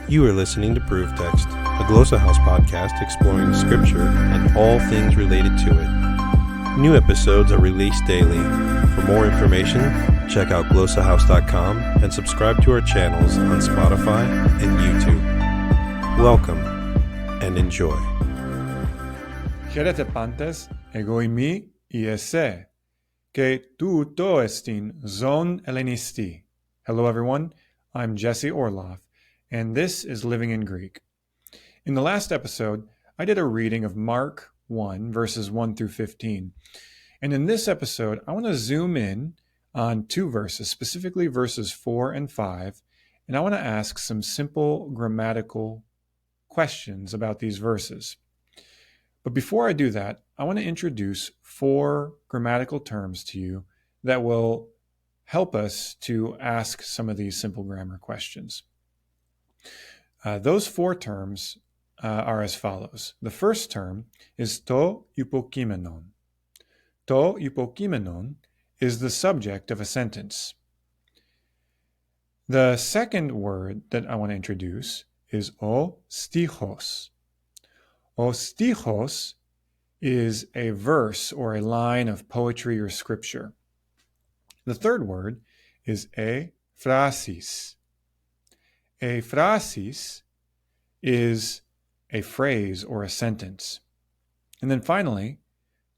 You are listening to Proof Text, a Glossa House podcast exploring Scripture and all things related to it. New episodes are released daily. For more information, check out glossahouse.com and subscribe to our channels on Spotify and YouTube. Welcome and enjoy. Χαίρετε πάντες, εγώ είμαι η εσέ, και τούτο εστίν ζων හෙλληνιστί. Hello everyone, I'm Jesse Orloff, and this is Living in Greek. In the last episode, I did a reading of Mark 1, verses 1 through 15. And in this episode, I want to zoom in on two verses, specifically verses 4 and 5, and I want to ask some simple grammatical questions about these verses. But before I do that, I want to introduce four grammatical terms to you that will help us to ask some of these simple grammar questions. Those four terms are as follows. The first term is to hypokimenon. To hypokimenon is the subject of a sentence. The second word that I want to introduce is o stichos. O stichos is a verse or a line of poetry or scripture. The third word is e phrasis. A phrasis is a phrase or a sentence. And then finally,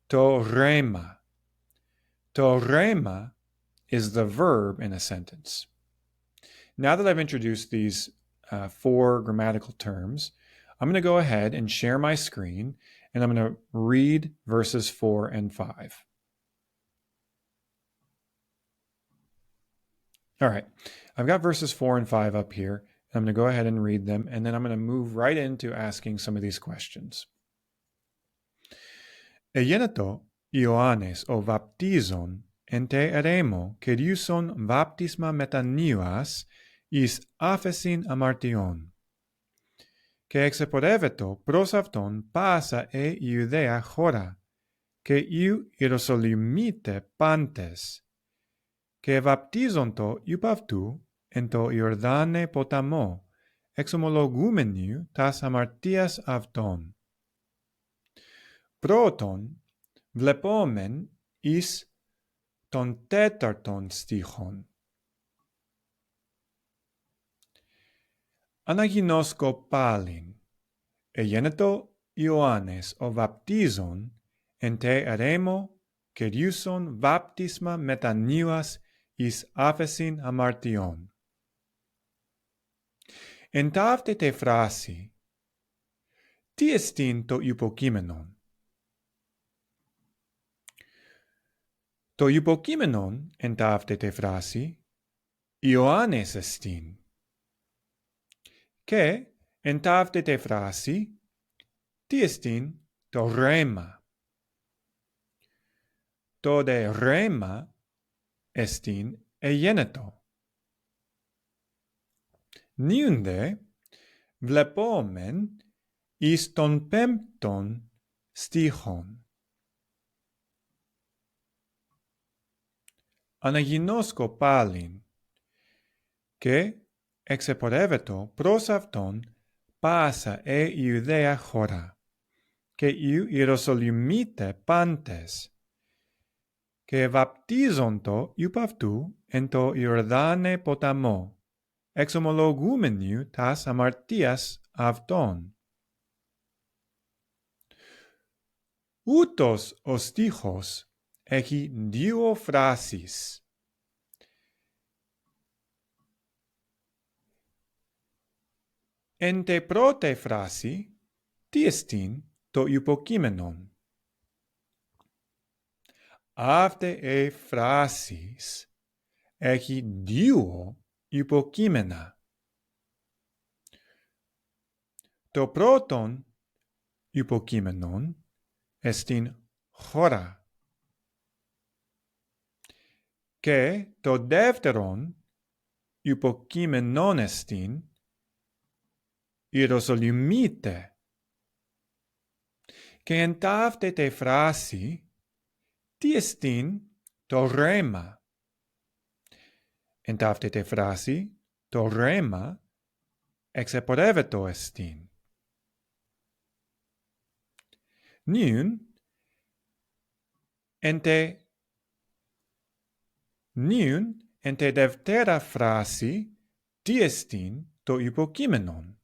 to rhema. To rhema is the verb in a sentence. Now that I've introduced these four grammatical terms, I'm going to go ahead and share my screen, and I'm going to read verses 4 and 5. All right, I've got verses 4 and 5 up here. I'm going to go ahead and read them, and then I'm going to move right into asking some of these questions. Εγένετο Ιωάννης ο βαπτίζων εν τε ερέμο κυριούσον βάπτισμα μετανοίας εις άφεσιν αμαρτιών. Και εξεπορεύετο προς αυτόν πάσα Ιουδαία χώρα, και Ιεροσολυμίτε πάντες, και βαπτίζοντο υπ' αυτού εν το Ιορδάνε ποταμό, εξομολογούμενοι τας αμαρτίας αυτών. Πρώτον, βλεπόμεν εις τον τέταρτον στίχον. Αναγινώσκω πάλιν, εγένετο Ιωάννης ο βαπτίζων εν τε ερέμο κυριούσον βάπτισμα μετανοίας εις άφεσιν αμαρτιών. Εν ταύτε τε φράση, τι εστίν το υποκείμενον? Το υποκείμενον εν ταύτε τε φράση, Ιωάννης εστίν. Και εν ταύτε τε φράση, τι εστίν το ρέμα? Το δε ρέμα εστίν εγένετο. Νιουν δε βλεπόμεν εις τον πέμπτον στίχον. Αναγινώσκω πάλιν, και εξεπορεύετο προς αυτόν πάσα Ιουδαία χώρα, και Ιεροσολυμίτε πάντες, και βαπτίζοντο υπ' αυτού εν το Ιορδάνε ποταμό, εξομολογούμενοι τας αμαρτίας αυτών. Ούτως ο στίχος έχει δύο φράσεις. Εν τε πρώτη φράση, τι εστίν το υποκείμενον? Αυτέ οι φράσεις έχει δύο υποκείμενα. Το πρώτον υποκείμενον εστίν χώρα, και το δεύτερον υποκείμενον εστίν Ιεροσολυμίτε. Και εν ταύτε τε φράση, τι εστίν το ρέμα? Εν ταύτε τε φράση, το ρέμα εξεπορεύετο εστίν. Νιουν εν τε δευτέρα φράση τι εστίν το υποκείμενον.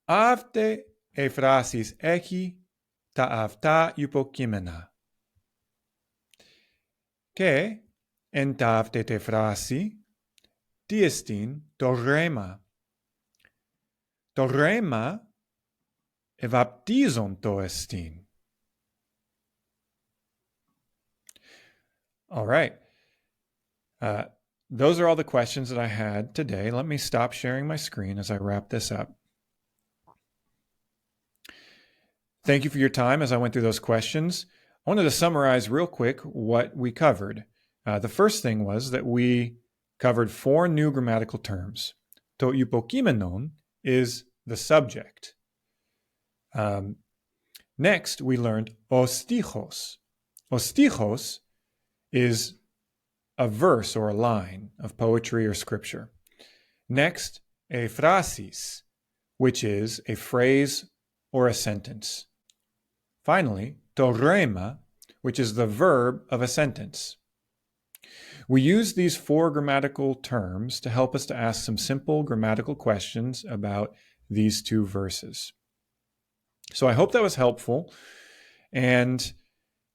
Αυτέ οι φράσεις έχει τα αυτά υποκείμενα. Και εν τα αυτή τη φράση τι εστίν το ρέμα. Το ρέμα ευαπτίζοντο εστίν. All right. Those are all the questions that I had today. Let me stop sharing my screen as I wrap this up. Thank you for your time as I went through those questions. I wanted to summarize real quick what we covered. The first thing was that we covered 4 new grammatical terms. To hypokeimenon is the subject. Next, we learned ostichos. Ostichos is a verse or a line of poetry or scripture. Next, phrasis, which is a phrase or a sentence. Finally, to rema, which is the verb of a sentence. We use these 4 grammatical terms to help us to ask some simple grammatical questions about these 2 verses. So I hope that was helpful, and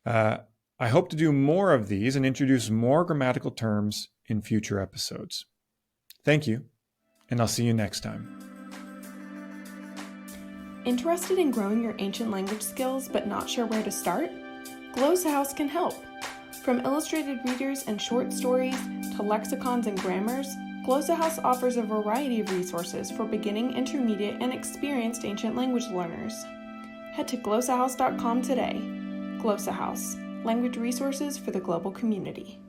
I hope to do more of these and introduce more grammatical terms in future episodes. Thank you, and I'll see you next time. Interested in growing your ancient language skills but not sure where to start? Glossa House can help. From illustrated readers and short stories to lexicons and grammars, Glossa House offers a variety of resources for beginning, intermediate, and experienced ancient language learners. Head to glossahouse.com today. Glossa House, language resources for the global community.